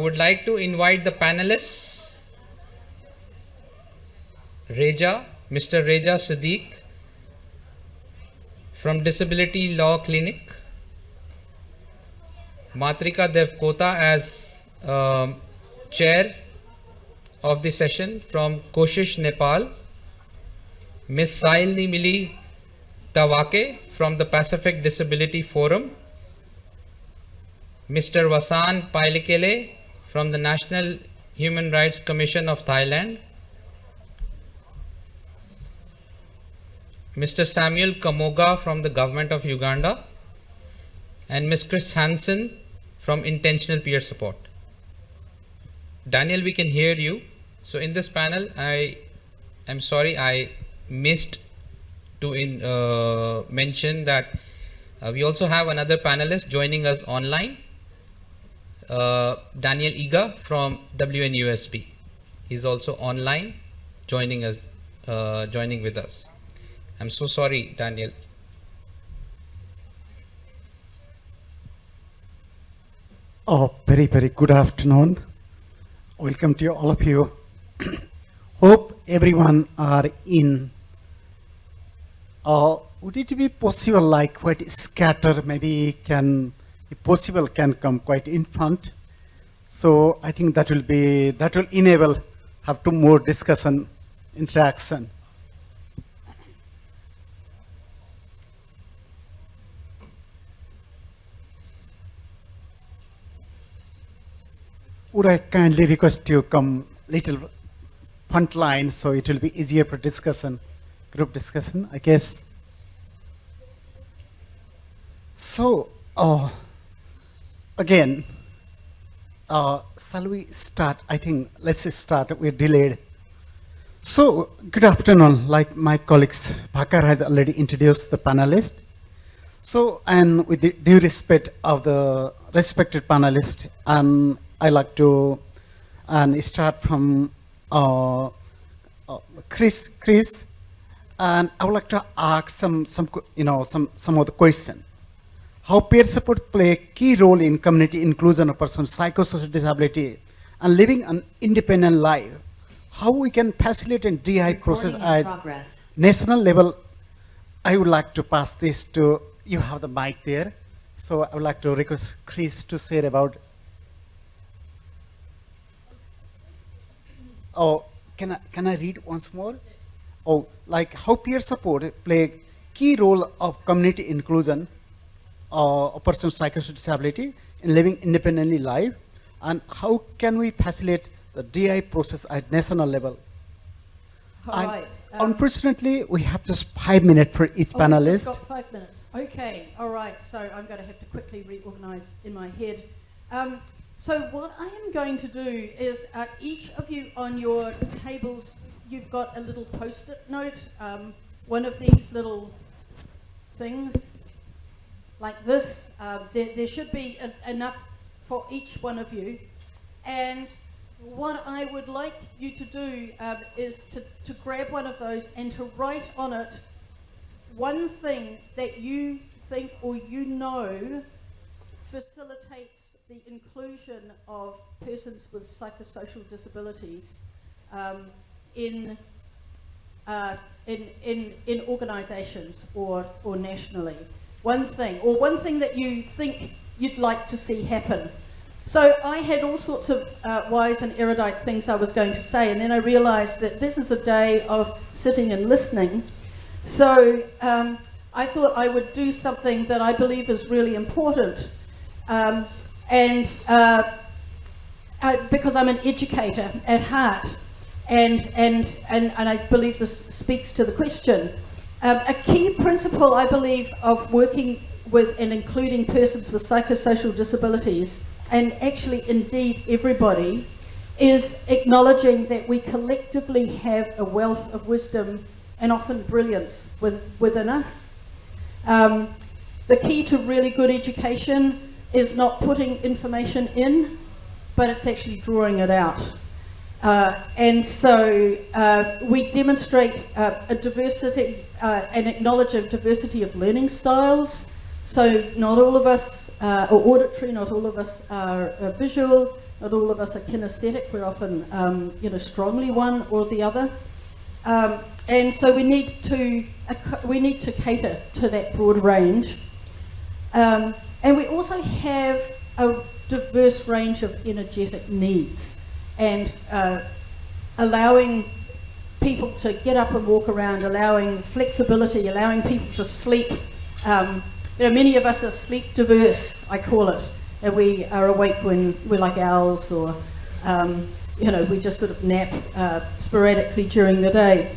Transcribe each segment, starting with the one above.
would like to invite the panelists, Mr. Reja Siddiq from Disability Law Clinic, Matrika Devkota as chair of the session from Koshish, Nepal, Ms. Sailni Mili Tawake from the Pacific Disability Forum, Mr. Wasan Pailikele from the National Human Rights Commission of Thailand, Mr. Samuel Kamoga from the Government of Uganda, and Ms. Chris Hansen from Intentional Peer Support. Daniel, we can hear you. So in this panel, I'm sorry I missed to mention that we also have another panelist joining us online, Daniel Iga from WNUSP. He's also online joining with us. I'm so sorry, Daniel. Oh, very, very good afternoon. Welcome to all of you. Hope everyone are in. Would it be possible, like quite scatter, maybe can, if possible, can come quite in front. So I think that will enable have to more discussion, interaction. Would I kindly request you come little front line so it will be easier for discussion, group discussion, I guess. So, again, shall we start? I think let's start, we're delayed. So, good afternoon, like my colleagues, Bhakar has already introduced the panelist. So, and with the due respect of the respected panelist, I like to start from Chris, and I would like to ask some of the question. How peer support play a key role in community inclusion of persons with psychosocial disability and living an independent life? How we can facilitate DI process as national level? I would like to pass this to, you have the mic there. So I would like to request Chris to say about. Oh, can I read once more? Oh, like how peer support play a key role of community inclusion of a person's psychosocial disability in living independently life, and how can we facilitate the DI process at national level? All right. Unfortunately, we have just 5 minutes for each panelist. We've just got 5 minutes. Okay, all right. So I'm going to have to quickly reorganize in my head. So what I am going to do is, each of you on your tables, you've got a little post-it note, one of these little things like this. There should be enough for each one of you. And what I would like you to do is to grab one of those and to write on it one thing that you think or you know facilitates the inclusion of persons with psychosocial disabilities in organisations or nationally. One thing that you think you'd like to see happen. So I had all sorts of wise and erudite things I was going to say, and then I realised that this is a day of sitting and listening. So I thought I would do something that I believe is really important. Because I'm an educator at heart, and I believe this speaks to the question. A key principle, I believe, of working with and including persons with psychosocial disabilities, and actually indeed everybody, is acknowledging that we collectively have a wealth of wisdom and often brilliance within us. The key to really good education is not putting information in, but it's actually drawing it out. And so we demonstrate a diversity and acknowledge a diversity of learning styles. So not all of us are auditory, not all of us are visual, Not all of us are kinesthetic. We're often, strongly one or the other. And so we need to cater to that broad range. And we also have a diverse range of energetic needs, and allowing people to get up and walk around, allowing flexibility, allowing people to sleep. Many of us are sleep diverse, I call it, and we are awake when we're like owls, or we just sort of nap sporadically during the day.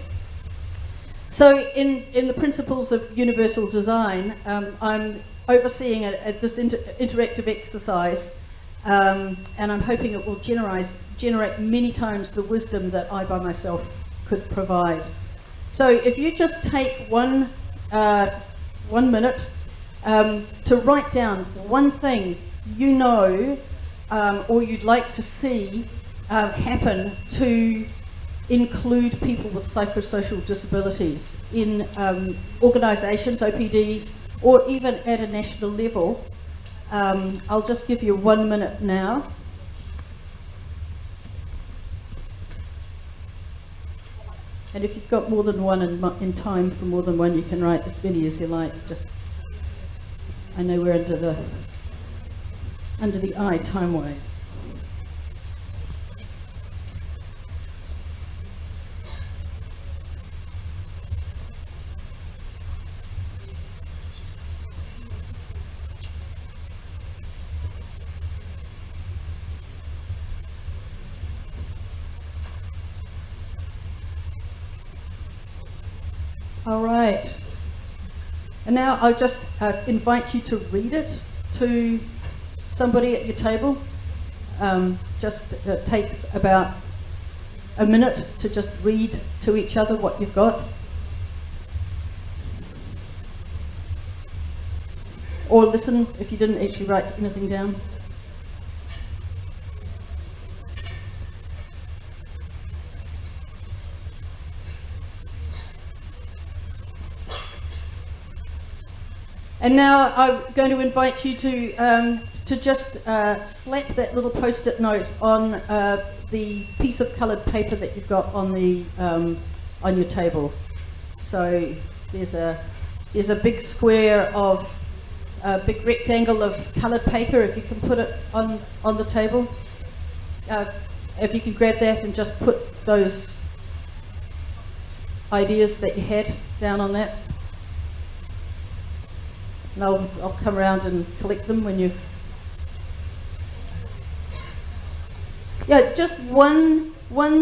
So in the principles of universal design, I'm overseeing this interactive exercise, and I'm hoping it will generate many times the wisdom that I by myself could provide. So if you just take 1 minute to write down one thing you know or you'd like to see happen to include people with psychosocial disabilities in organisations, OPDs, or even at a national level. I'll just give you 1 minute now. And if you've got more than one in time for more than one, you can write as many as you like. Just, I know we're under the eye time-wise. All right. And now I'll just invite you to read it to somebody at your table. Just take about a minute to just read to each other what you've got. Or listen if you didn't actually write anything down. And now I'm going to invite you to just slap that little post-it note on the piece of coloured paper that you've got on your table. So there's a big square of a big rectangle of coloured paper. If you can put it on the table, if you can grab that and just put those ideas that you had down on that. And I'll come around and collect them when you... Yeah, just one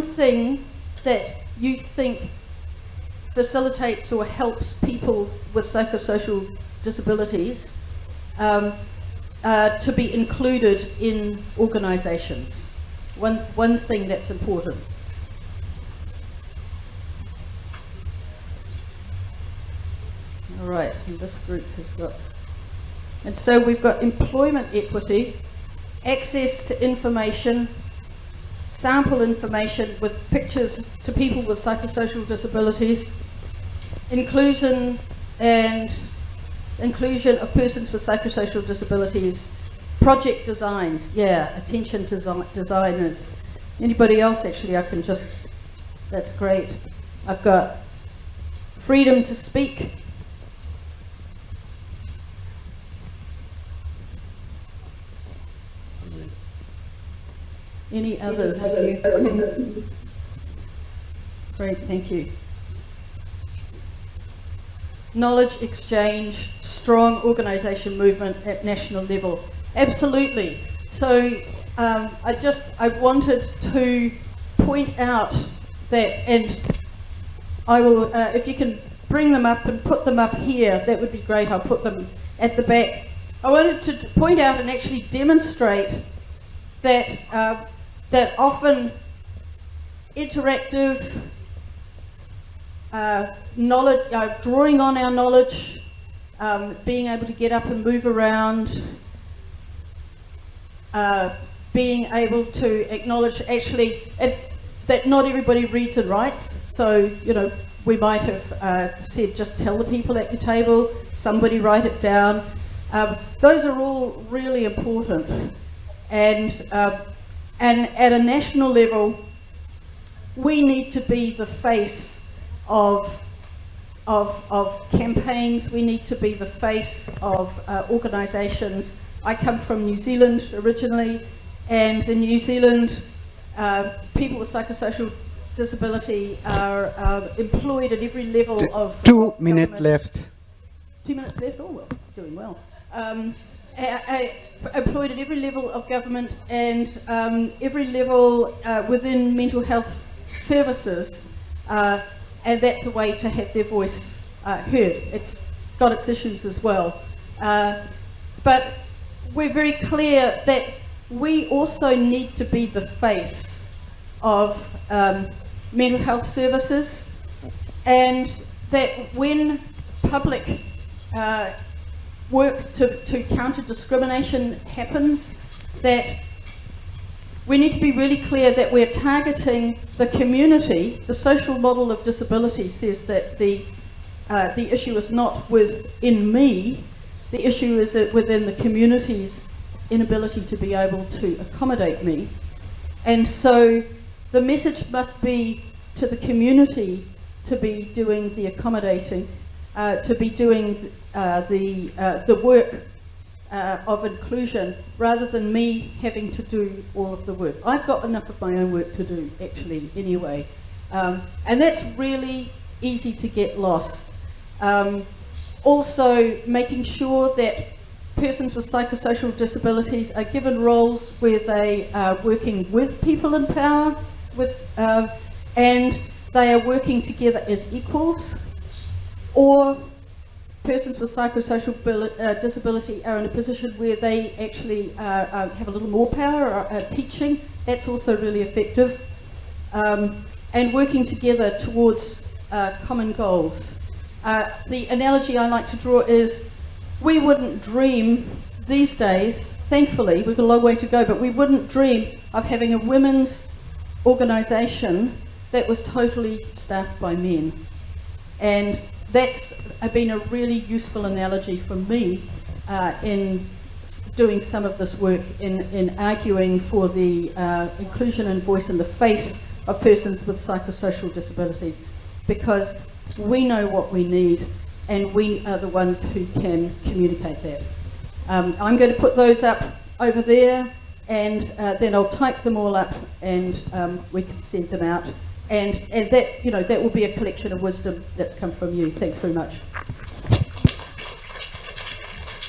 thing that you think facilitates or helps people with psychosocial disabilities to be included in organisations. One thing that's important. All right, and this group has got... And so we've got employment equity, access to information, sample information with pictures to people with psychosocial disabilities, inclusion of persons with psychosocial disabilities, project designs, attention to designers. Anybody else actually I can just... That's great. I've got freedom to speak, any others? Great, thank you. Knowledge exchange, strong organisation movement at national level. Absolutely. So I wanted to point out that, and I will, if you can bring them up and put them up here, that would be great. I'll put them at the back. I wanted to point out and actually demonstrate that that often interactive knowledge, drawing on our knowledge, being able to get up and move around, being able to acknowledge actually that not everybody reads and writes. So, we might have said just tell the people at your table, somebody write it down. Those are all really important. And And at a national level, we need to be the face of campaigns. We need to be the face of organisations. I come from New Zealand originally, and in New Zealand, people with psychosocial disability are employed at every level of 2 minutes government. left. 2 minutes left? Oh, well, doing well. Employed at every level of government and every level within mental health services, and that's a way to have their voice heard. It's got its issues as well. But we're very clear that we also need to be the face of mental health services, and that when public work to counter discrimination happens, that we need to be really clear that we're targeting the community. The social model of disability says that the issue is not within me, the issue is within the community's inability to be able to accommodate me. And so the message must be to the community to be doing the accommodating, to be doing the work of inclusion, rather than me having to do all of the work. I've got enough of my own work to do, actually, anyway. And that's really easy to get lost. Also, making sure that persons with psychosocial disabilities are given roles where they are working with people in power, and they are working together as equals, or persons with psychosocial disability are in a position where they actually have a little more power, teaching. That's also really effective. And working together towards common goals. The analogy I like to draw is, we wouldn't dream these days, thankfully, we've got a long way to go, but we wouldn't dream of having a women's organisation that was totally staffed by men. And that's been a really useful analogy for me in doing some of this work in arguing for the inclusion and voice in the face of persons with psychosocial disabilities, because we know what we need and we are the ones who can communicate that. I'm going to put those up over there, and then I'll type them all up, and we can send them out. And that, you know, that will be a collection of wisdom that's come from you. Thanks very much.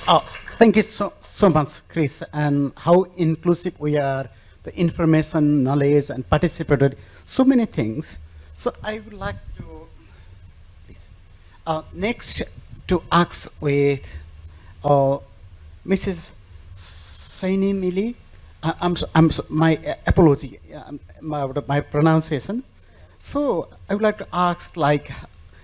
Oh, thank you so much, Chris, and how inclusive we are, the information, knowledge, and participated, so many things. So I would like to, please, next to ask with Mrs. Saini Mili. My apology, my pronunciation. So I would like to ask, like,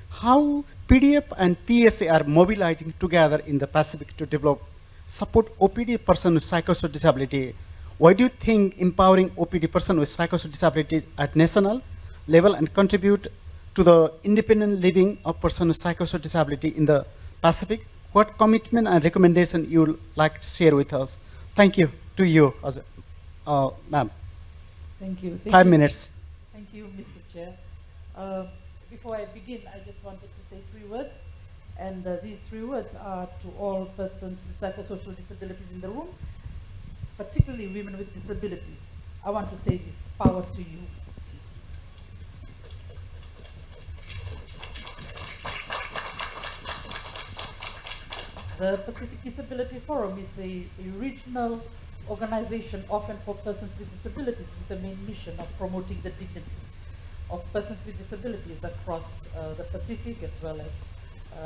how PDF and PSA are mobilizing together in the Pacific to develop support OPD person with psychosocial disability. Why do you think empowering OPD person with psychosocial disability at national level and contribute to the independent living of person with psychosocial disability in the Pacific? What commitment and recommendation you would like to share with us? Thank you to you, ma'am. Thank you. 5 minutes. Thank you, Mr. Chair. Before I begin, I just wanted to say 3 words. And these 3 words are to all persons with psychosocial disabilities in the room, particularly women with disabilities. I want to say this: power to you. The Pacific Disability Forum is a regional organization often for persons with disabilities, with the main mission of promoting the dignity of persons with disabilities across the Pacific, as well as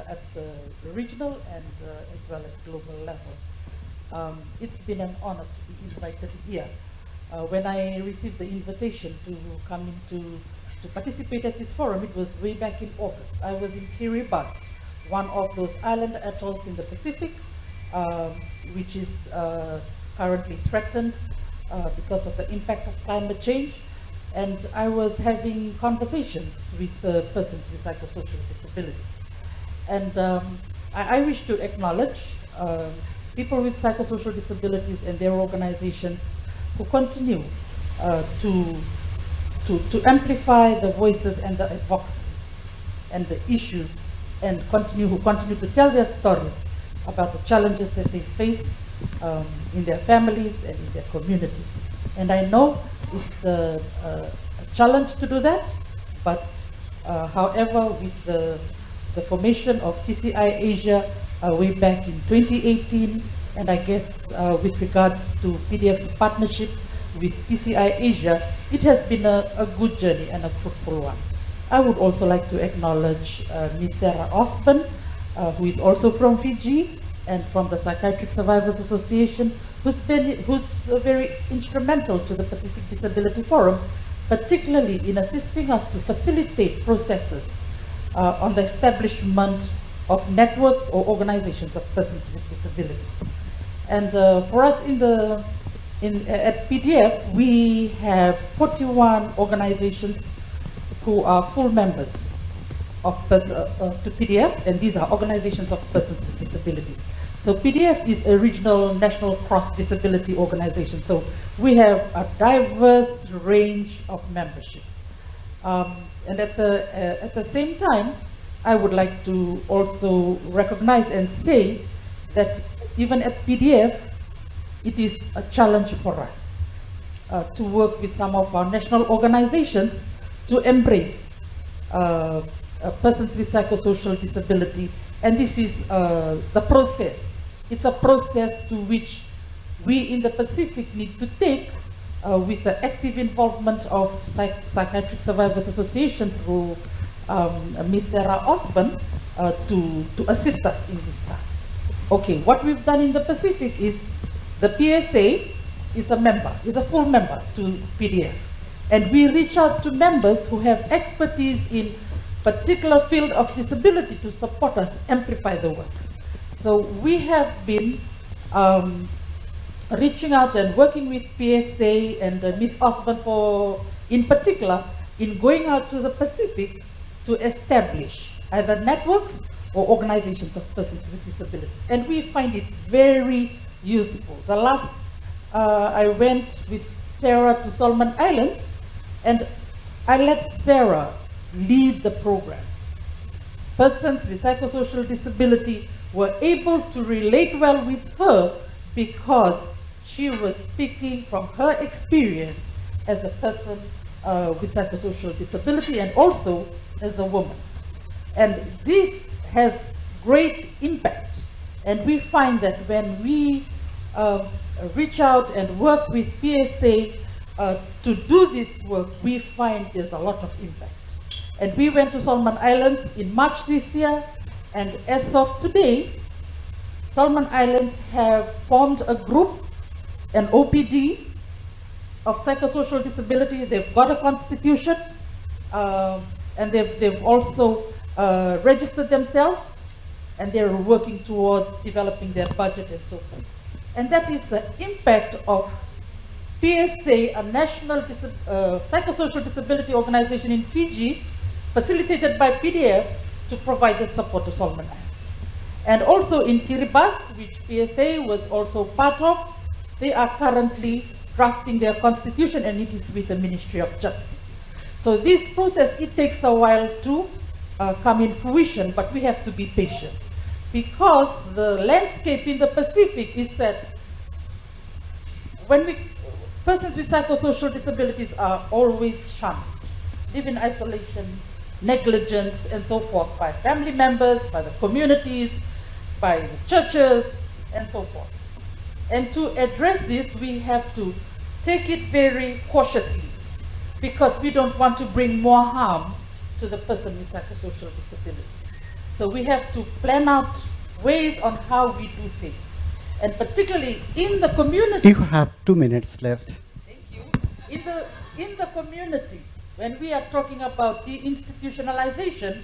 at the regional and as well as global level. It's been an honor to be invited here. When I received the invitation to come to participate at this forum, it was way back in August. I was in Kiribati, one of those island atolls in the Pacific, which is currently threatened because of the impact of climate change. And I was having conversations with persons with psychosocial disabilities. And I wish to acknowledge people with psychosocial disabilities and their organizations who continue to amplify the voices and the advocacy and the issues, and who continue to tell their stories about the challenges that they face in their families and in their communities. And I know it's a challenge to do that, but however, with the formation of TCI Asia way back in 2018, and I guess with regards to PDF's partnership with TCI Asia, it has been a good journey and a fruitful one. I would also like to acknowledge Ms. Sarah Osborne, who is also from Fiji and from the Psychiatric Survivors Association, who's very instrumental to the Pacific Disability Forum, particularly in assisting us to facilitate processes on the establishment of networks or organizations of persons with disabilities. And for us at PDF, we have 41 organizations who are full members to PDF, and these are organizations of persons with disabilities. So PDF is a regional national cross-disability organization. So we have a diverse range of membership. And at the same time, I would like to also recognize and say that even at PDF, it is a challenge for us to work with some of our national organizations to embrace persons with psychosocial disability. And this is the process. It's a process to which we in the Pacific need to take with the active involvement of Psychiatric Survivors Association through Ms. Sarah Osborne to assist us in this task. Okay, what we've done in the Pacific is the PSA is a full member to PDF. And we reach out to members who have expertise in particular field of disability to support us amplify the work. So we have been reaching out and working with PSA and Ms. Osborne in particular in going out to the Pacific to establish either networks or organizations of persons with disabilities. And we find it very useful. The last, I went with Sarah to Solomon Islands, and I let Sarah lead the program. Persons with psychosocial disability were able to relate well with her because she was speaking from her experience as a person with psychosocial disability and also as a woman. And this has great impact. And we find that when we reach out and work with PSA to do this work, we find there's a lot of impact. And we went to Solomon Islands in March this year, and as of today, Solomon Islands have formed a group, an OPD of psychosocial disability. They've got a constitution, and they've also registered themselves, and they're working towards developing their budget and so forth. And that is the impact of PSA, a national psychosocial disability organization in Fiji, facilitated by PDF to provide that support to Solomon Islands. And also in Kiribati, which PSA was also part of, they are currently drafting their constitution, and it is with the Ministry of Justice. So this process, it takes a while to come in fruition, but we have to be patient. Because the landscape in the Pacific is that persons with psychosocial disabilities are always shunned, live in isolation, negligence, and so forth by family members, by the communities, by the churches, and so forth. And to address this, we have to take it very cautiously because we don't want to bring more harm to the person with psychosocial disability. So we have to plan out ways on how we do things. And particularly in the community. You have 2 minutes left. Thank you. In the community, when we are talking about deinstitutionalization,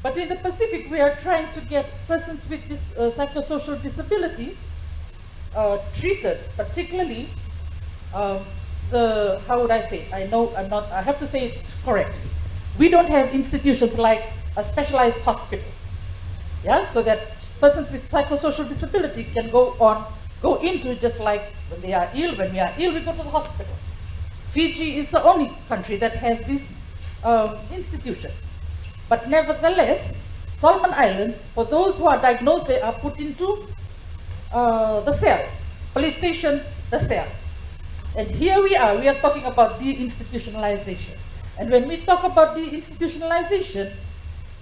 but in the Pacific, we are trying to get persons with this psychosocial disability treated, particularly how would I say? I have to say it correctly. We don't have institutions like a specialized hospital, yeah, so that persons with psychosocial disability can go into just like when we are ill, we go to the hospital. Fiji is the only country that has this institution. But nevertheless, Solomon Islands, for those who are diagnosed, they are put into the cell, police station, the cell. And here we are talking about deinstitutionalization. And when we talk about deinstitutionalization,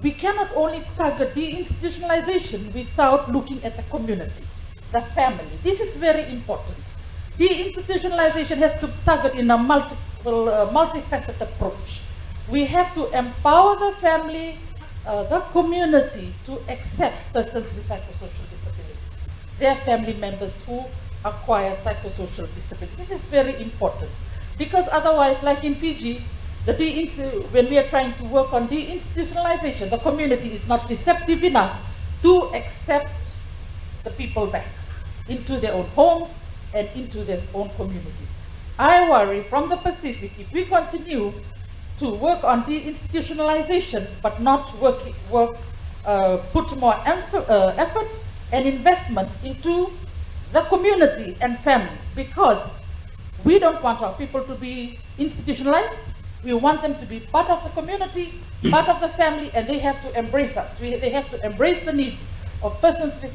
we cannot only target deinstitutionalization without looking at the community, the family. This is very important. Deinstitutionalization has to target in a multifaceted approach. We have to empower the family, the community to accept persons with psychosocial disability, their family members who acquire psychosocial disability. This is very important because otherwise, like in Fiji, when we are trying to work on deinstitutionalization, the community is not receptive enough to accept the people back into their own homes and into their own communities. I worry from the Pacific, if we continue to work on deinstitutionalization but not put more effort and investment into the community and families, because we don't want our people to be institutionalized. We want them to be part of the community, part of the family, and they have to embrace us. They have to embrace the needs of persons with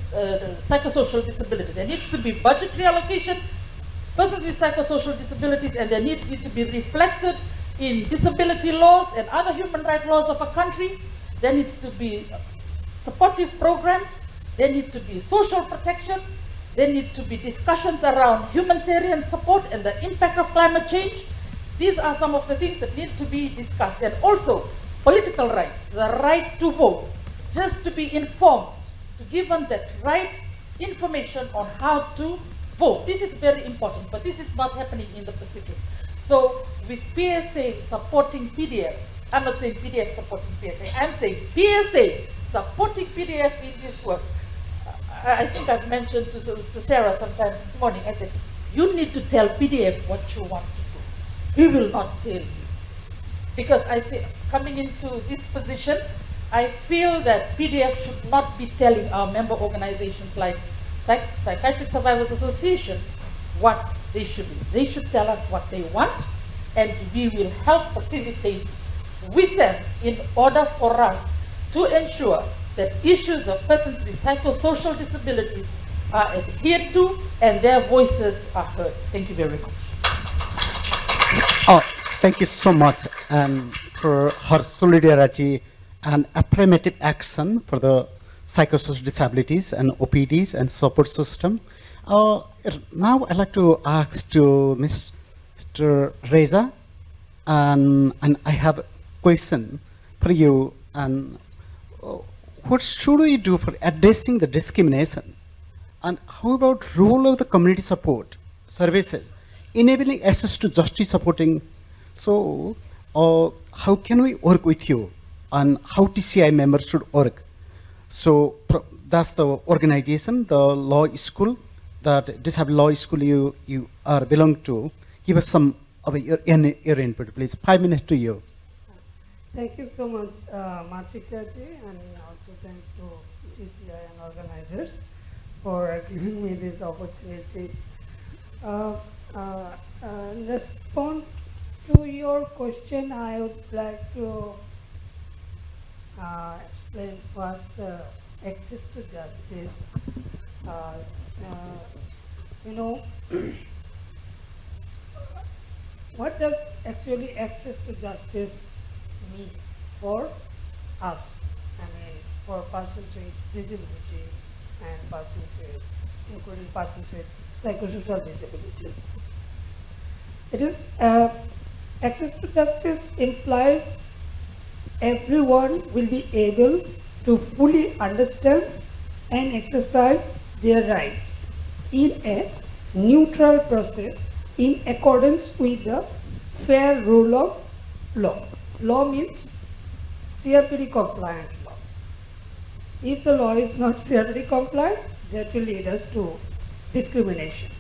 psychosocial disability. There needs to be budgetary allocation, persons with psychosocial disabilities, and their needs need to be reflected in disability laws and other human rights laws of a country. There needs to be supportive programs. There needs to be social protection. There need to be discussions around humanitarian support and the impact of climate change. These are some of the things that need to be discussed. And also, political rights, the right to vote, just to be informed, to give them that right information on how to vote. This is very important, but this is not happening in the Pacific. So with PSA supporting PDF, I'm not saying PDF supporting PSA, I'm saying PSA supporting PDF in this work. I think I've mentioned to Sarah sometimes this morning, I said, you need to tell PDF what you want to do. We will not tell you. Because I think coming into this position, I feel that PDF should not be telling our member organizations like Psychiatric Survivors Association what they should do. They should tell us what they want, and we will help facilitate with them in order for us to ensure that issues of persons with psychosocial disabilities are adhered to and their voices are heard. Thank you very much. Oh, thank you so much for her solidarity and affirmative action for the psychosocial disabilities and OPDs and support system. Now I'd like to ask to Mr. Reza, and I have a question for you. And what should we do for addressing the discrimination? And how about role of the community support services, enabling access to justice supporting? So how can we work with you on how TCI members should work? So that's the organization, the law school, that Disability Law School you are belong to. Give us some of your input, please. 5 minutes to you. Thank you so much, Machika ji, and also thanks to TCI and organizers for giving me this opportunity. Respond to your question, I would like to explain first access to justice. What does actually access to justice mean for us? I mean, for persons with disabilities and persons with, including persons with psychosocial disabilities. It is access to justice implies everyone will be able to fully understand and exercise their rights in a neutral process in accordance with the fair rule of law. Law means CRPD compliant law. If the law is not CRPD compliant, that will lead us to discrimination.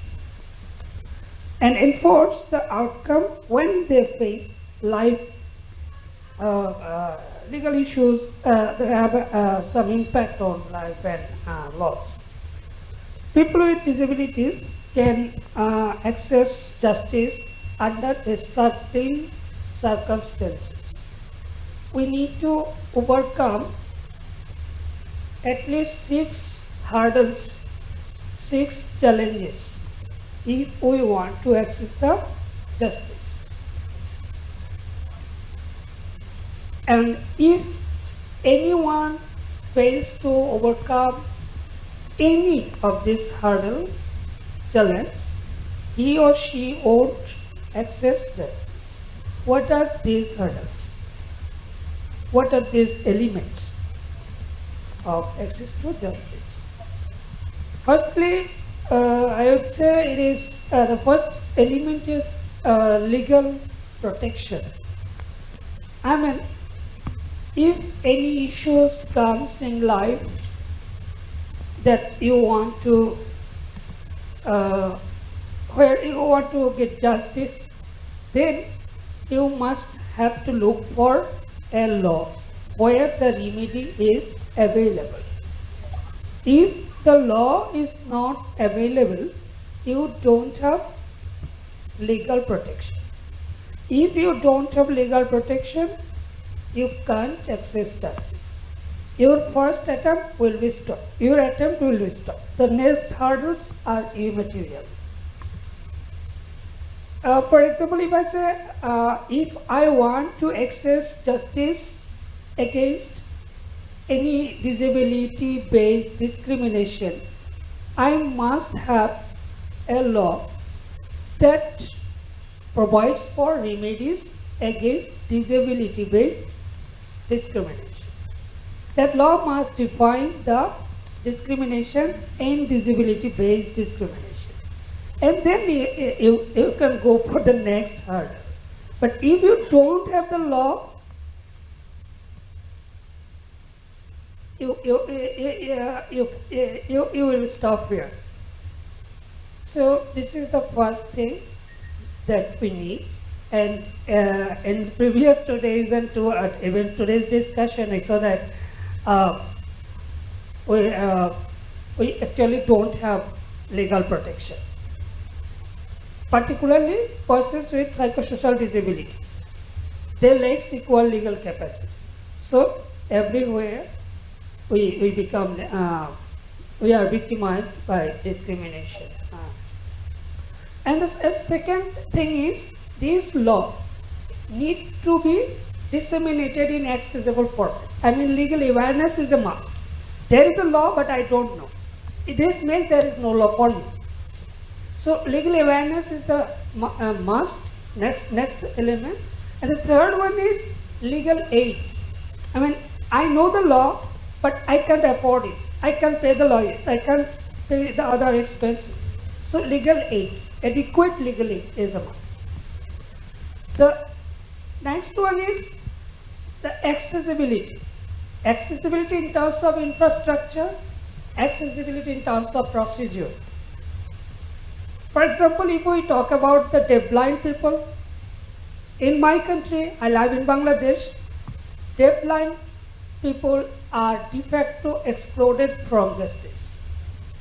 And enforce the outcome when they face life legal issues that have some impact on life and laws. People with disabilities can access justice under a certain circumstances. We need to overcome at least 6 hurdles, 6 challenges if we want to access the justice. And if anyone fails to overcome any of these hurdle challenge, he or she won't access justice. What are these hurdles? What are these elements of access to justice? Firstly, I would say it is the first element is legal protection. I mean, if any issues comes in life that you want to, where you want to get justice, then you must have to look for a law where the remedy is available. If the law is not available, you don't have legal protection. If you don't have legal protection, you can't access justice. Your first attempt will be stopped. Your attempt will be stopped. The next hurdles are immaterial. For example, if I say, if I want to access justice against any disability-based discrimination, I must have a law that provides for remedies against disability-based discrimination. That law must define the discrimination and disability-based discrimination. And then you can go for the next hurdle. But if you don't have the law, you will stop here. So this is the first thing that we need. And in previous 2 days and even today's discussion, I saw that we actually don't have legal protection. Particularly persons with psychosocial disabilities. They lack equal legal capacity. So everywhere we become, we are victimized by discrimination. And the second thing is, this law need to be disseminated in accessible formats. I mean, legal awareness is a must. There is a law, but I don't know. This means there is no law for me. So legal awareness is the must, next element. And the third one is legal aid. I mean, I know the law, but I can't afford it. I can't pay the lawyers. I can't pay the other expenses. So legal aid, adequate legal aid is a must. The next one is the accessibility. Accessibility in terms of infrastructure, accessibility in terms of procedure. For example, if we talk about the deafblind people, in my country, I live in Bangladesh, deafblind people are de facto excluded from justice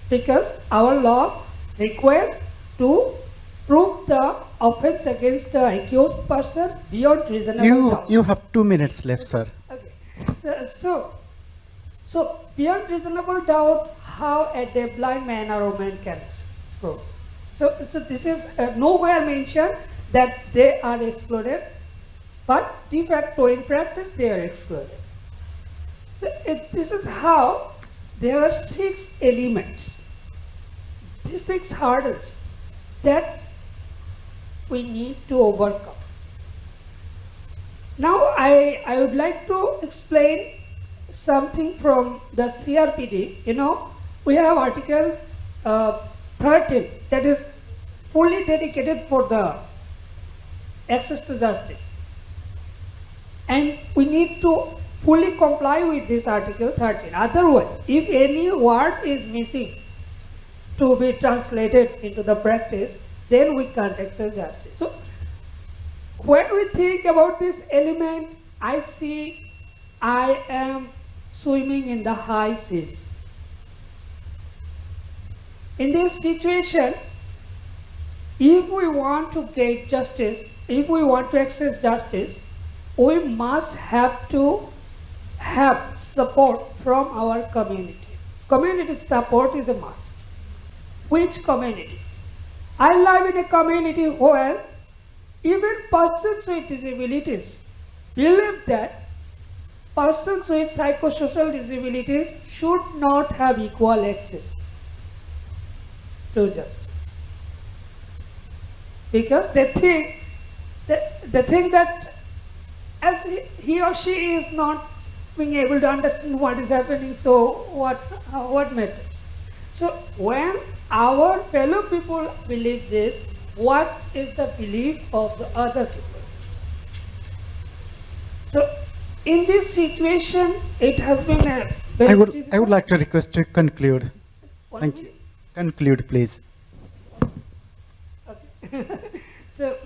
because our law requires to prove the offense against the accused person beyond reasonable doubt. You have 2 minutes left, sir. Okay. So beyond reasonable doubt, how a deafblind man or woman can prove. So this is nowhere mentioned that they are excluded, but de facto in practice they are excluded. So this is how there are 6 elements, these 6 hurdles that we need to overcome. Now I would like to explain something from the CRPD. You know, we have Article 13 that is fully dedicated for the access to justice. And we need to fully comply with this Article 13. Otherwise, if any word is missing to be translated into the practice, then we can't access justice. So when we think about this element, I see I am swimming in the high seas. In this situation, if we want to get justice, if we want to access justice, we must have to have support from our community. Community support is a must. Which community? I live in a community where even persons with disabilities believe that persons with psychosocial disabilities should not have equal access to justice. Because they think that as he or she is not being able to understand what is happening, so what matters? So when our fellow people believe this, what is the belief of the other people? So in this situation, it has been a very I would difficult- like to request to conclude. One Thank you. minute. Conclude, please. Okay. so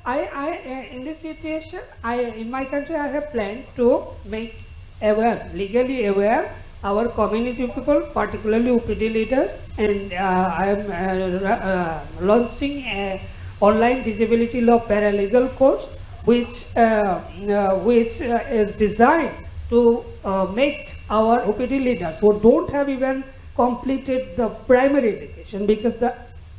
I in this situation, in my country, I have planned to make aware, legally aware, our community people, particularly OPD leaders, and I am launching an online disability law paralegal course, which is designed to make our OPD leaders who don't have even completed the primary education, because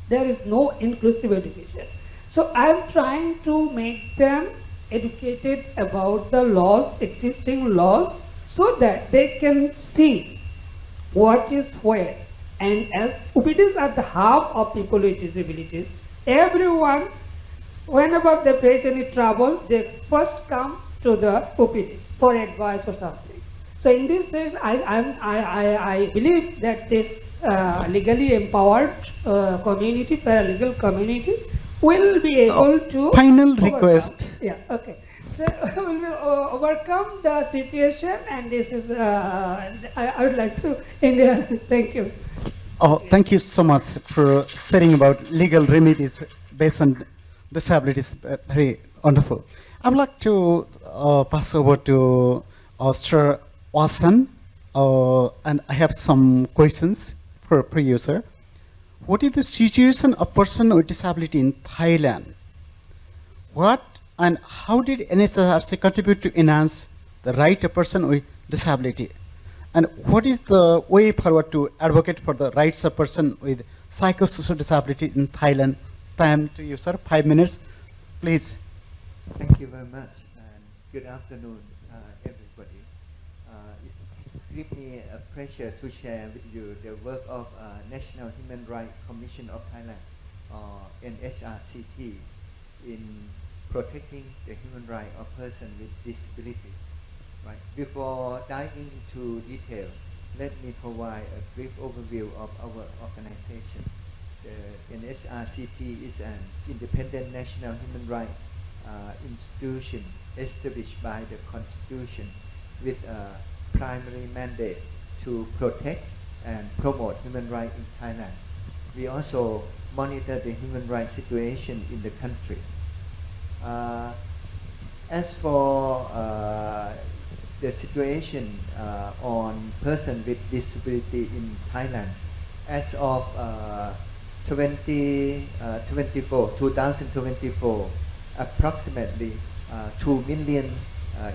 there is no inclusive education. So I am trying to make them educated about the laws, existing laws, so that they can see what is where. And as OPDs are the hub of people with disabilities, everyone, whenever they face any trouble, they first come to the OPDs for advice or something. So in this sense, I believe that this legally empowered community, paralegal community, will be able to Final overcome- request. Yeah, okay. So we will overcome the situation, and this is, I would like to end here. Thank you. Oh, thank you so much for sharing about legal remedies based on disabilities. Very wonderful. I would like to pass over to Sir Wasan, and I have some questions for you, sir. What is the situation of person with disability in Thailand? What and how did NSRC contribute to enhance the right of person with disability? And what is the way forward to advocate for the rights of person with psychosocial disability in Thailand? Time to you, sir. 5 minutes, please. Thank you very much, and good afternoon, everybody. It's give me a pleasure to share with you the work of National Human Rights Commission of Thailand, or NHRCT, in protecting the human rights of persons with disability. Right. Before diving into detail, let me provide a brief overview of our organization. The NHRCT is an independent national human rights institution established by the Constitution with a primary mandate to protect and promote human rights in Thailand. We also monitor the human rights situation in the country. As for the situation on persons with disability in Thailand, as of 2024, approximately 2 million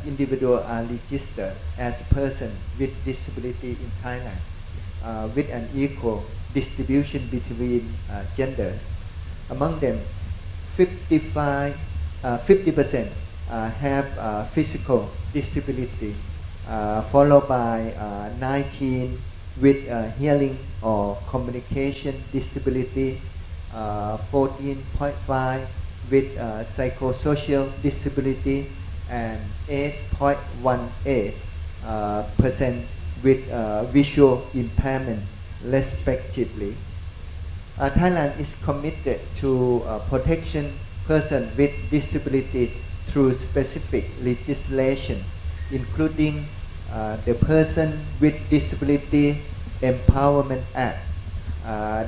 individuals are registered as persons with disability in Thailand, with an equal distribution between genders. Among them, 50% have physical disability, followed by 19 with hearing or communication disability, 14.5 with psychosocial disability, and 8.18% with visual impairment, respectively. Thailand is committed to protection persons with disability through specific legislation, including the Person with Disability Empowerment Act,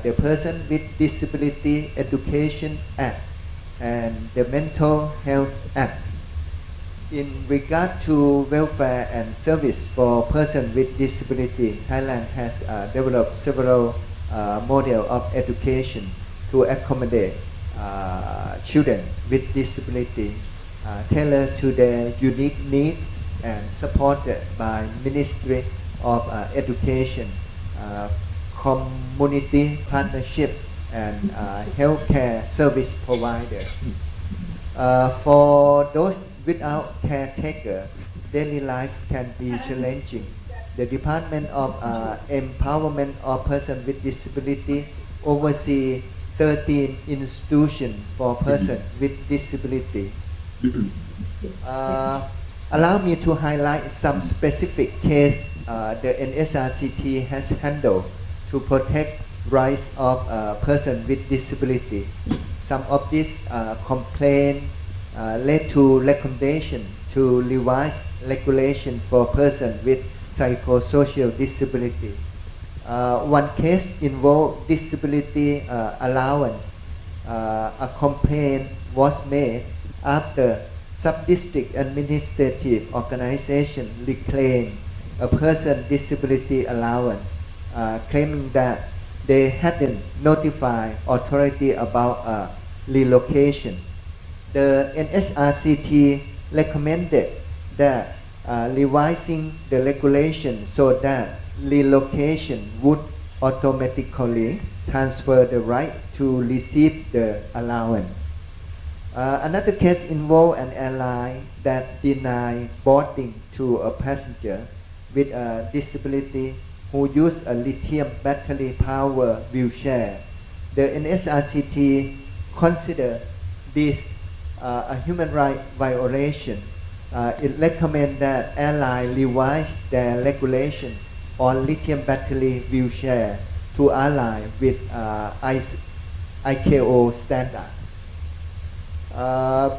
the Person with Disability Education Act, and the Mental Health Act. In regard to welfare and service for persons with disability, Thailand has developed several models of education, to accommodate children with disability tailored to their unique needs and supported by Ministry of Education, community partnership and healthcare service provider. For those without caretaker, daily life can be challenging. The Department of Empowerment of Persons with Disability oversees 13 institutions for persons with disability. Allow me to highlight some specific case the NSRCT has handled to protect rights of persons with disability. Some of these complaints led to recommendation to revise regulation for persons with psychosocial disability. One case involved disability allowance. A complaint was made after sub-district administrative organization reclaimed a person disability allowance, claiming that they hadn't notified authority about relocation. The NSRCT recommended that revising the regulation so that relocation would automatically transfer the right to receive the allowance. Another case involved an airline that denied boarding to a passenger with a disability who used a lithium battery powered wheelchair. The NSRCT considered this a human rights violation. It recommends that airlines revise their regulation on lithium battery wheelchair to align with ICAO standard.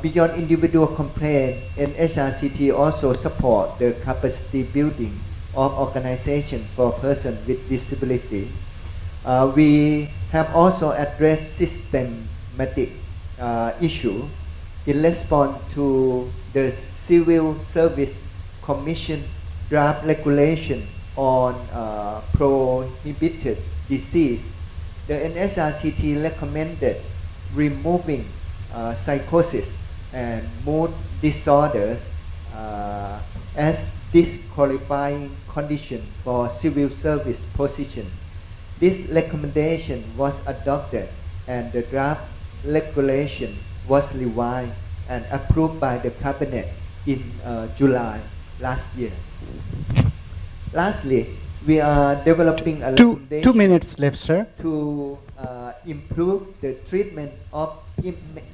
Beyond individual complaints, NSRCT also support the capacity building of organizations for persons with disability. We have also addressed systematic issue in response to the Civil Service Commission draft regulation on prohibited disease. The NSRCT recommended removing psychosis and mood disorders as disqualifying condition for civil service position. This recommendation was adopted and the draft regulation was revised and approved by the cabinet in July last year. Lastly, we are developing a Two recommendation minutes left, sir. to improve the treatment of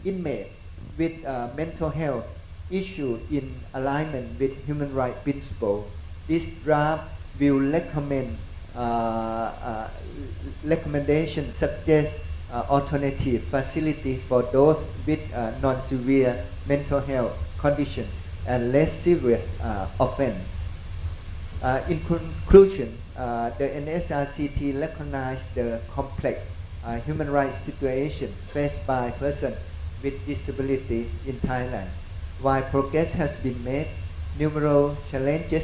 inmates with mental health issue in alignment with human rights principles. This draft will recommend recommendations suggest alternative facility for those with non-severe mental health condition and less serious offense. In conclusion, the NSRCT recognized the complex human rights situation faced by persons with disability in Thailand. While progress has been made, numerous challenges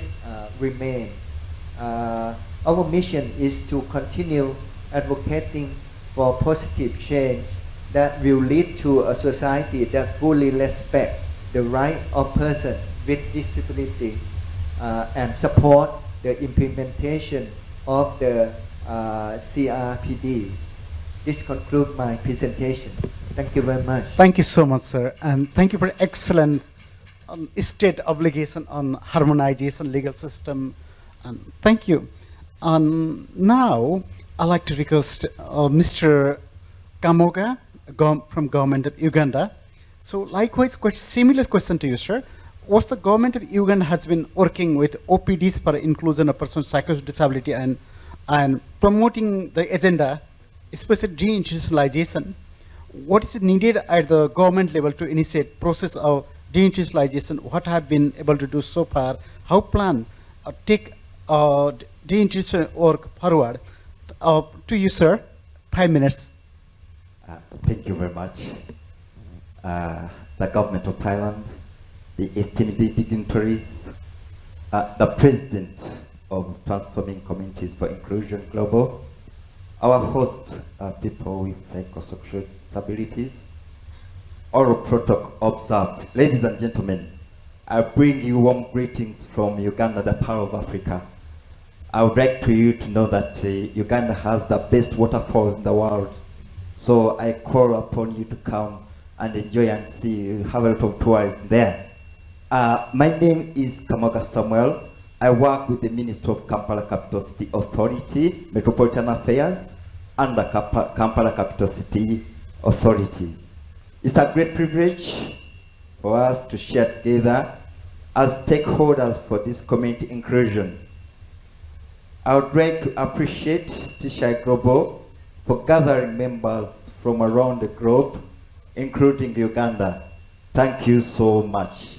remain. Our mission is to continue advocating for positive change that will lead to a society that fully respects the rights of persons with disability and support the implementation of the CRPD. This concludes my presentation. Thank you very much. Thank you so much, sir, and thank you for excellent state obligation on harmonization legal system. And thank you. Now, I'd like to request Mr. Kamoga from government of Uganda. So likewise, quite similar question to you, sir. Was the government of Uganda has been working with OPDs for inclusion of persons with psychosocial disability and promoting the agenda, especially deinstitutionalization? What is needed at the government level to initiate process of deinstitutionalization? What have been able to do so far? How plan take deinstitution work forward? To you, sir. 5 minutes. Thank you very much. The government of Thailand, the esteemed dignitaries, the president of Transforming Communities for Inclusion Global, our host are people with psychosocial disabilities. Oral protocol observed. Ladies and gentlemen, I bring you warm greetings from Uganda, the Pearl of Africa. I would like you to know that Uganda has the best waterfalls in the world. So I call upon you to come and enjoy and see, have a lot of tourism there. My name is Kamaga Samuel. I work with the Ministry of Kampala Capital City Authority, Metropolitan Affairs, and the Kampala Capital City Authority. It's a great privilege for us to share together as stakeholders for this community inclusion. I would like to appreciate TCI-Global for gathering members from around the globe, including Uganda. Thank you so much.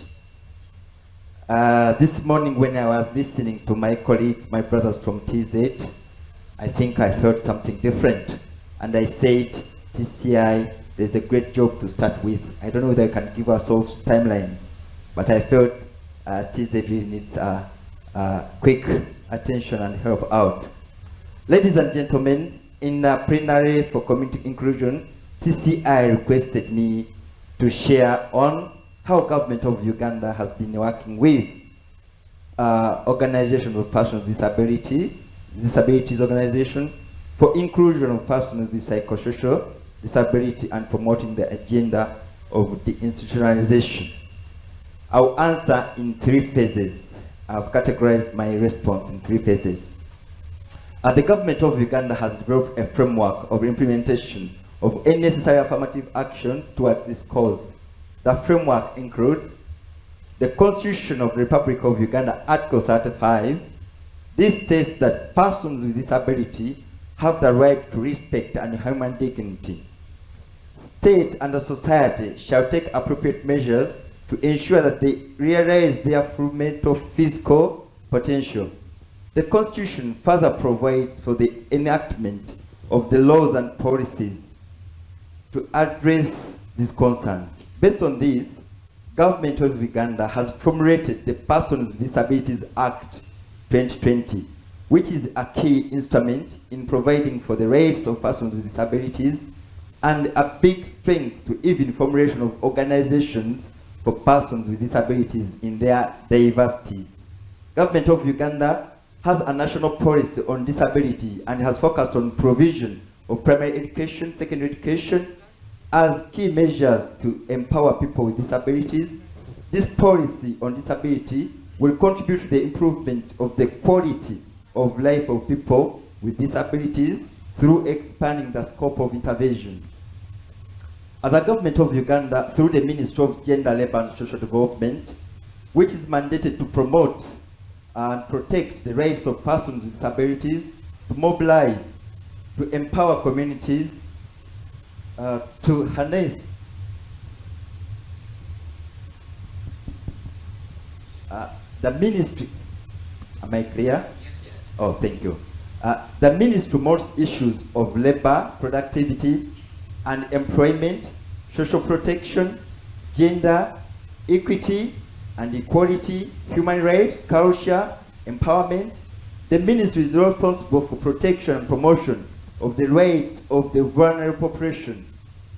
This morning when I was listening to my colleagues, my brothers from TZ, I think I felt something different. And I said, TCI, there's a great job to start with. I don't know whether you can give us all timelines, but I felt TZ really needs quick attention and help out. Ladies and gentlemen, in the plenary for community inclusion, TCI requested me to share on how government of Uganda has been working with organizations of persons with disabilities organization for inclusion of persons with psychosocial disability and promoting the agenda of the institutionalization. I'll answer in 3 phases. I've categorized my response in 3 phases. The government of Uganda has developed a framework of implementation of any necessary affirmative actions towards this cause. The framework includes the Constitution of the Republic of Uganda, Article 35. This states that persons with disability have the right to respect and human dignity. State and the society shall take appropriate measures to ensure that they realize their full mental physical potential. The Constitution further provides for the enactment of the laws and policies to address these concerns. Based on this, government of Uganda has formulated the Persons with Disabilities Act 2020, which is a key instrument in providing for the rights of persons with disabilities and a big strength to even formulation of organizations for persons with disabilities in their diversities. Government of Uganda has a national policy on disability and has focused on provision of primary education, secondary education as key measures to empower people with disabilities. This policy on disability will contribute to the improvement of the quality of life of people with disabilities through expanding the scope of intervention. The government of Uganda, through the Ministry of Gender, Labour and Social Development, which is mandated to promote and protect the rights of persons with disabilities, to mobilize, to empower communities, to harness the ministry. Am I clear? Yes. Oh, thank you. The ministry promotes issues of labor, productivity, and employment, social protection, gender, equity and equality, human rights, culture, empowerment. The ministry is responsible for protection and promotion of the rights of the vulnerable population,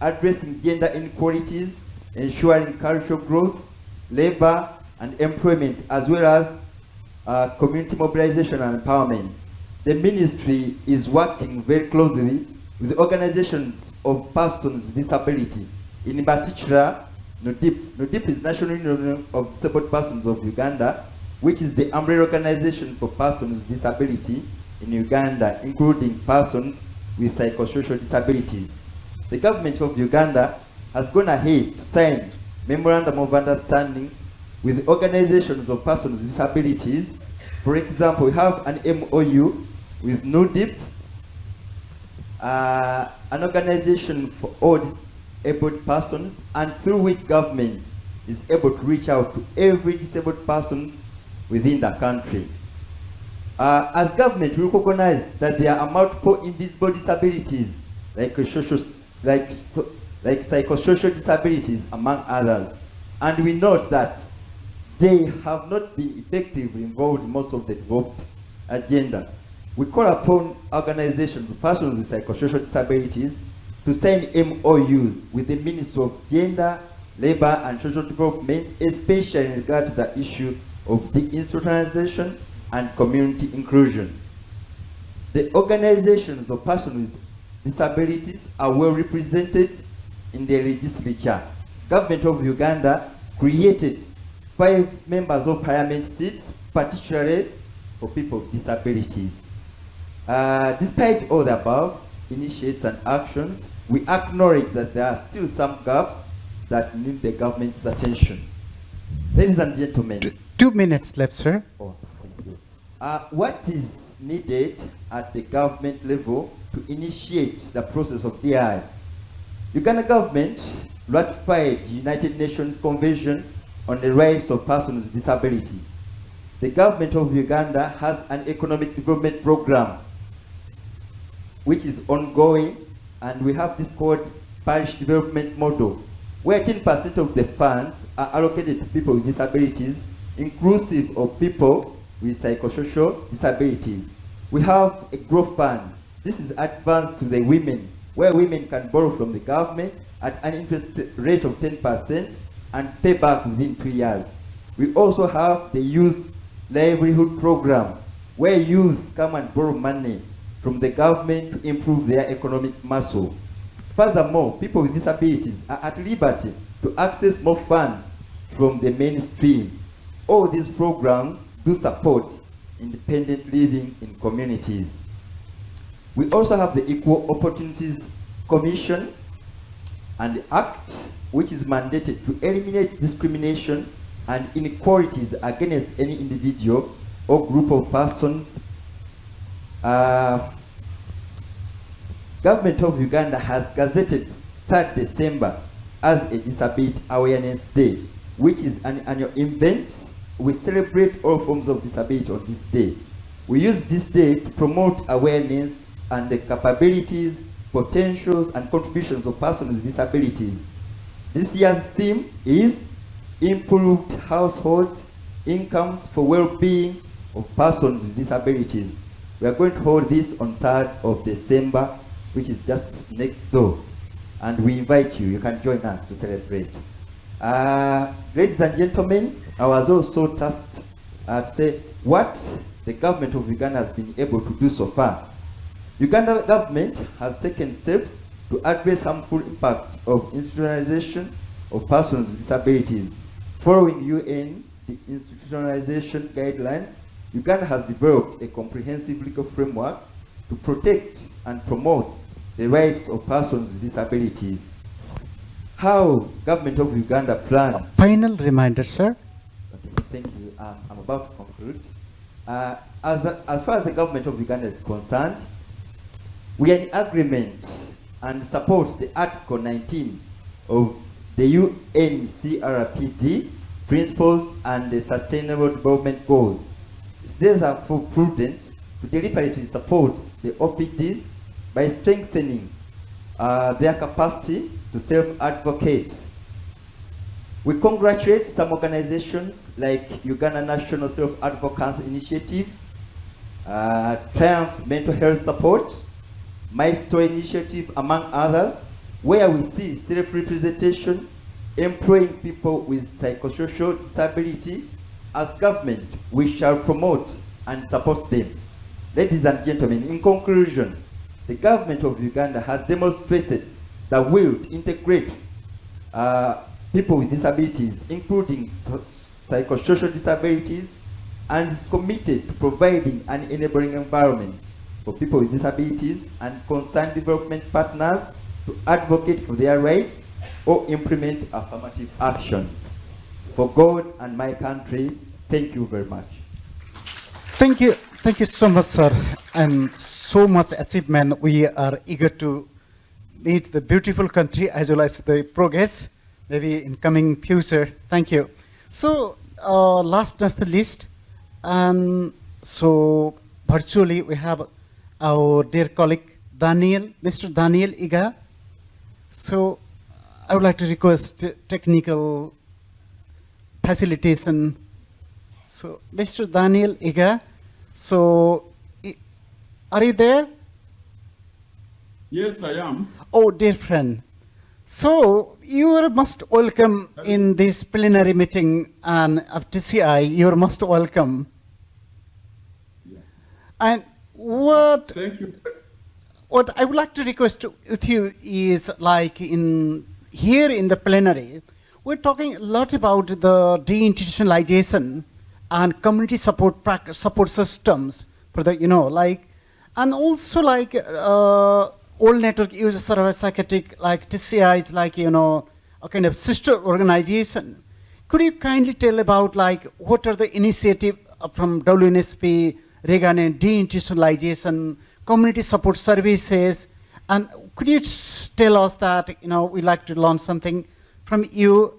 addressing gender inequalities, ensuring cultural growth, labor and employment, as well as community mobilization and empowerment. The ministry is working very closely with organizations of persons with disability, in particular NUDIP. NUDIP is National Union of Disabled Persons of Uganda, which is the umbrella organization for persons with disability in Uganda, including persons with psychosocial disabilities. The government of Uganda has gone ahead to sign memorandum of understanding with organizations of persons with disabilities. For example, we have an MOU with NUDIP, an organization for all disabled persons, and through which government is able to reach out to every disabled person within the country. As government, we recognize that there are multiple invisible disabilities, like psychosocial disabilities, among others, and we note that they have not been effectively involved in most of the developed agenda. We call upon organizations, persons with psychosocial disabilities, to sign MOUs with the Ministry of Gender, Labor and Social Development, especially in regard to the issue of deinstitutionalization and community inclusion. The organizations of persons with disabilities are well represented in the legislature. Government of Uganda created 5 members of parliament seats, particularly for people with disabilities. Despite all the above initiatives and actions, we acknowledge that there are still some gaps that need the government's attention. Ladies and gentlemen, 2 minutes left, sir. oh, thank you. What is needed at the government level to initiate the process of DI? Uganda government ratified the United Nations Convention on the Rights of Persons with Disability. The government of Uganda has an economic development program which is ongoing, and we have this called parish development model, where 10% of the funds are allocated to people with disabilities, inclusive of people with psychosocial disabilities. We have a growth fund. This is advanced to the women, where women can borrow from the government at an interest rate of 10% and pay back within 2 years. We also have the youth livelihood program, where youth come and borrow money from the government to improve their economic muscle. Furthermore, people with disabilities are at liberty to access more funds from the mainstream. All these programs do support independent living in communities. We also have the Equal Opportunities Commission and the Act, which is mandated to eliminate discrimination and inequalities against any individual or group of persons. Government of Uganda has gazetted 3rd December as a Disability Awareness Day, which is an annual event. We celebrate all forms of disability on this day. We use this day to promote awareness and the capabilities, potentials, and contributions of persons with disabilities. This year's theme is Improved Household Incomes for Well-being of Persons with Disabilities. We are going to hold this on 3rd of December, which is just next door. And we invite you, you can join us to celebrate. Ladies and gentlemen, I was also tasked to say what the government of Uganda has been able to do so far. Uganda government has taken steps to address harmful impact of institutionalization of persons with disabilities. Following UN the institutionalization guidelines, Uganda has developed a comprehensive legal framework to protect and promote the rights of persons with disabilities. How government of Uganda plans? Final reminder, sir. Okay, thank you. I'm about to conclude. As far as the government of Uganda is concerned, we are in agreement and support the Article 19 of the UNCRPD principles and the Sustainable Development Goals. It's therefore prudent to deliberately support the OPDs by strengthening their capacity to self-advocate. We congratulate some organizations like Uganda National Self-Advocacy Initiative, Triumph Mental Health Support, Milestone Initiative, among others, where we see self-representation, employing people with psychosocial disability. As government, we shall promote and support them. Ladies and gentlemen, in conclusion, the government of Uganda has demonstrated the will to integrate people with disabilities, including psychosocial disabilities, and is committed to providing an enabling environment for people with disabilities and concerned development partners to advocate for their rights or implement affirmative actions. For God and my country, thank you very much. Thank you so much, sir, and so much achievement. We are eager to meet the beautiful country as well as the progress, maybe in coming future. Thank you. So, last but not the least, so virtually we have our dear colleague Daniel, Mr. Daniel Iga. So, I would like to request technical facilitation. So, Mr. Daniel Iga, so Are you there? Yes, I am. Oh, dear friend. So you are most welcome in this plenary meeting of TCI. You are most welcome. Yeah. And what Thank you. what I would like to request with you is like here in the plenary, we're talking a lot about the deinstitutionalization and community support systems for the, and also like all network user service psychiatric, like TCI is like, a kind of sister organization. Could you kindly tell about like what are the initiatives from WNSP regarding deinstitutionalization, community support services, and could you just tell us that, we'd like to learn something from you.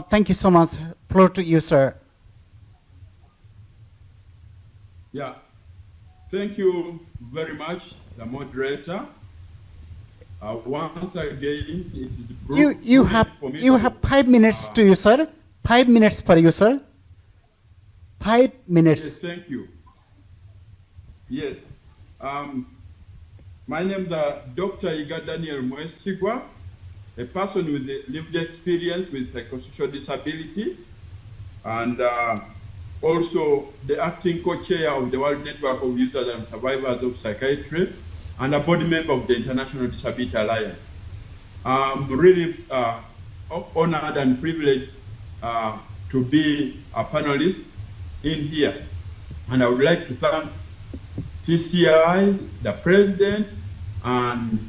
Thank you so much. Floor to you, sir. Yeah. Thank you very much, the moderator. Once again, it is You have 5 minutes to you, sir. 5 minutes for you, sir. 5 minutes. Yes, thank you. Yes. My name is Dr. Iga Daniel Mwesigwa, a person with lived experience with psychosocial disability, and also the acting co-chair of the World Network of Users and Survivors of Psychiatry, and a board member of the International Disability Alliance. I'm really honored and privileged to be a panelist in here. And I would like to thank TCI, the president, and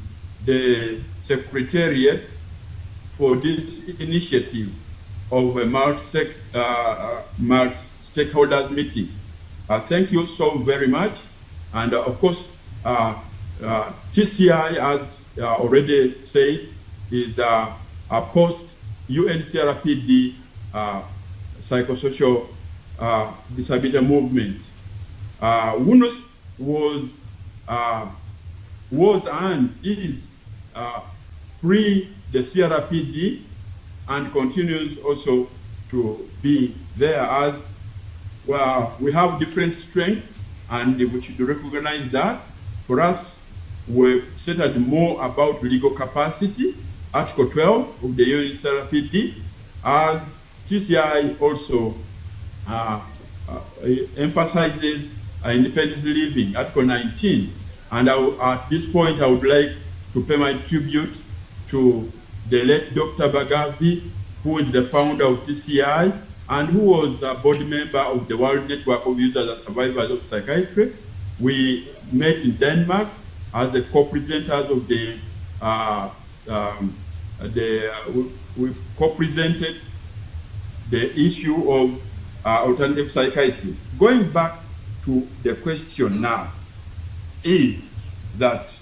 the secretariat for this initiative of a multi-stakeholders meeting. Thank you so very much. And of course, TCI, as already said, is a post-UNCRPD psychosocial disability movement. WUNUS was and is pre the CRPD and continues also to be there, as well. We have different strengths and we should recognize that. For us, we've stated more about legal capacity, Article 12 of the UNCRPD, as TCI also emphasizes independent living, Article 19. And at this point, I would like to pay my tribute to the late Dr. Bagavi, who is the founder of TCI and who was a board member of the World Network of Users and Survivors of Psychiatry. We met in Denmark as the co-presenters of we co-presented the issue of alternative psychiatry. Going back to the question now is that,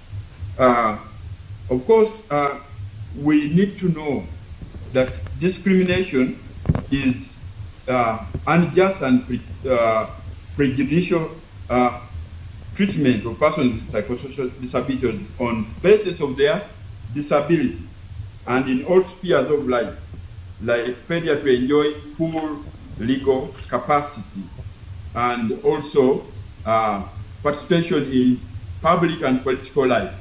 of course, we need to know that discrimination is unjust and prejudicial treatment of persons with psychosocial disabilities on basis of their disability and in all spheres of life, like failure to enjoy full legal capacity and also participation in public and political life,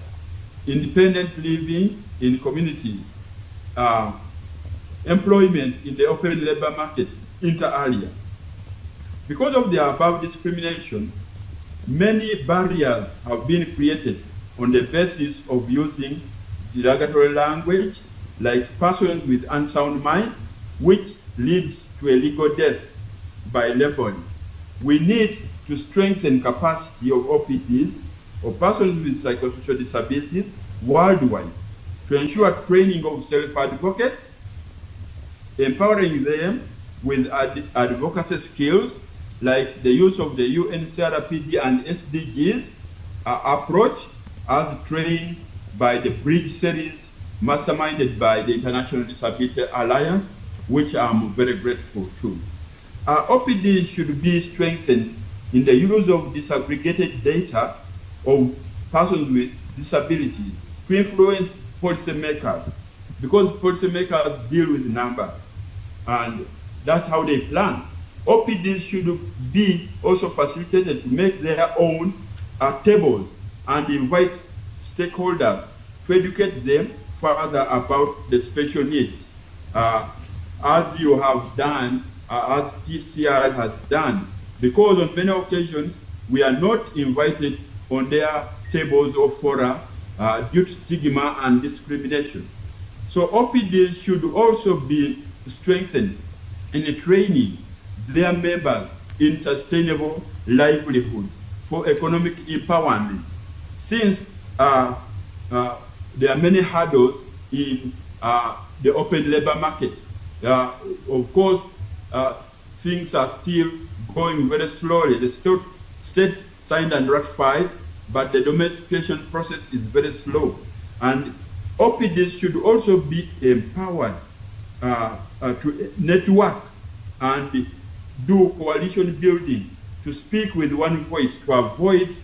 independent living in communities, employment in the open labor market, inter alia. Because of the above discrimination, many barriers have been created on the basis of using derogatory language, like persons with unsound mind, which leads to a legal death by labeling. We need to strengthen capacity of OPDs, or persons with psychosocial disabilities, worldwide, to ensure training of self-advocates, empowering them with advocacy skills, like the use of the UNCRPD and SDGs approach as trained by the Bridge series, masterminded by the International Disability Alliance, which I'm very grateful to. OPDs should be strengthened in the use of disaggregated data of persons with disabilities to influence policymakers, because policymakers deal with numbers, and that's how they plan. OPDs should be also facilitated to make their own tables and invite stakeholders to educate them further about the special needs. As you have done, as TCI has done, because on many occasions we are not invited on their tables or fora due to stigma and discrimination. So OPDs should also be strengthened in training their members in sustainable livelihood for economic empowerment, since there are many hurdles in the open labor market. Of course, things are still going very slowly. The states signed and ratified, but the domestication process is very slow. And OPDs should also be empowered to network and do coalition building, to speak with one voice, to avoid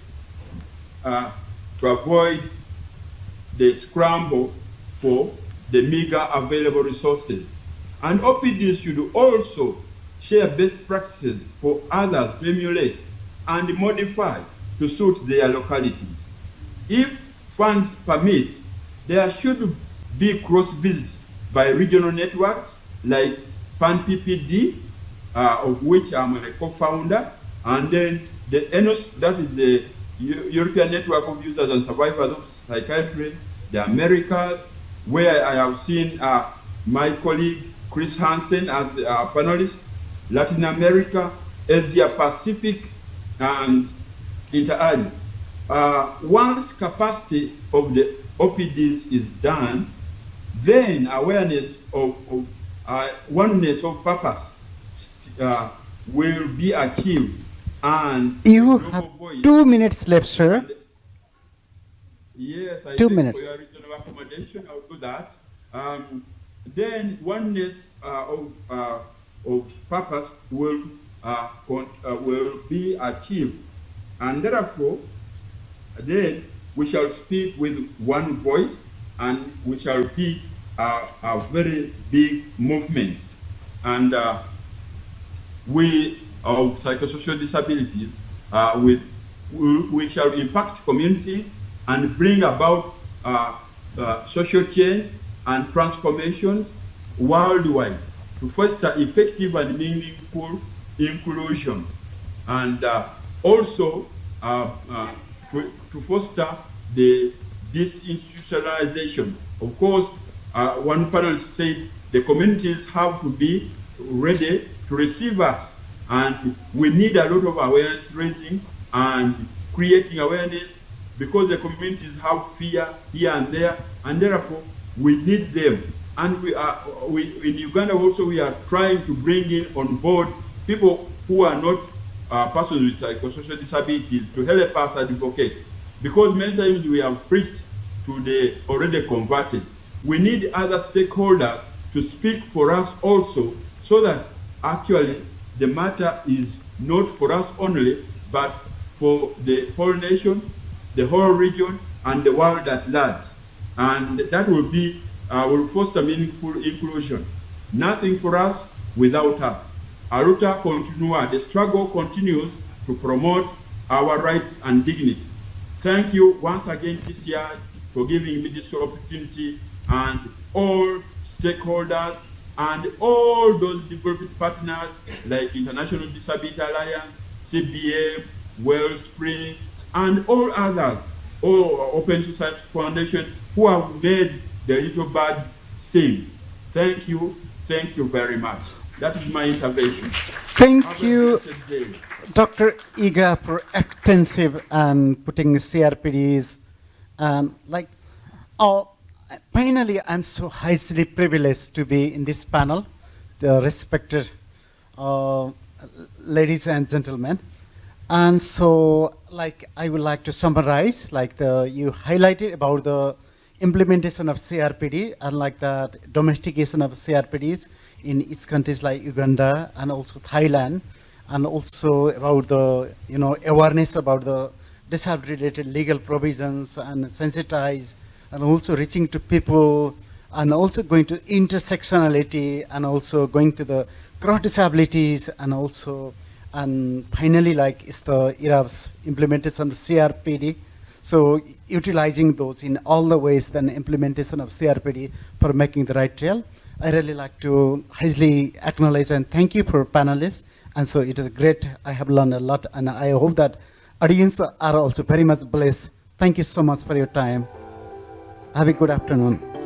the scramble for the meager available resources. And OPDs should also share best practices for others to emulate and modify to suit their localities. If funds permit, there should be cross visits by regional networks like PAN-PPD, of which I'm a co-founder, and then the ENOS, that is the European Network of Users and Survivors of Psychiatry, the Americas, where I have seen my colleague Chris Hansen as a panelist, Latin America, Asia Pacific, and Inter-Asia. Once capacity of the OPDs is done, then awareness of oneness of purpose will be achieved, and You have 2 minutes left, sir. And yes, I 2 thank minutes. for your regional accommodation. I'll do that. Then oneness of purpose will be achieved, and therefore, then we shall speak with one voice, and we shall be a very big movement. And we of psychosocial disabilities, we shall impact communities and bring about social change and transformation worldwide to foster effective and meaningful inclusion, and also to foster the disinstitutionalization. Of course, one panel said the communities have to be ready to receive us, and we need a lot of awareness raising and creating awareness, because the communities have fear here and there, and therefore we need them. And in Uganda also, we are trying to bring in on board people who are not persons with psychosocial disabilities to help us advocate, because many times we have preached to the already converted. We need other stakeholders to speak for us also, so that actually the matter is not for us only, but for the whole nation, the whole region, and the world at large. And that will be will foster meaningful inclusion. Nothing for us without us. Aluta continua. The struggle continues to promote our rights and dignity. Thank you once again, TCI, for giving me this opportunity, and all stakeholders and all those development partners like International Disability Alliance, CBA, Wellspring, and all others, all Open Society Foundation, who have made the little birds sing. Thank you very much. That is my intervention. Thank Have a you, blessed day. Dr. Iga, for extensive and putting CRPDs and finally, I'm so highly privileged to be in this panel, the respected ladies and gentlemen. And so, I would like to summarize, you highlighted about the implementation of CRPD and that domestication of CRPDs in each countries like Uganda and also Thailand, and also about the awareness about the disability-related legal provisions and sensitize, and also reaching to people, and also going to intersectionality, and also going to the cross disabilities, and also, and finally, it's the ERA's implementation of CRPD. So utilizing those in all the ways, then implementation of CRPD for making the right trail. I really like to highly acknowledge and thank you for panelists. And so it is great. I have learned a lot, and I hope that audience are also very much blessed. Thank you so much for your time. Have a good afternoon.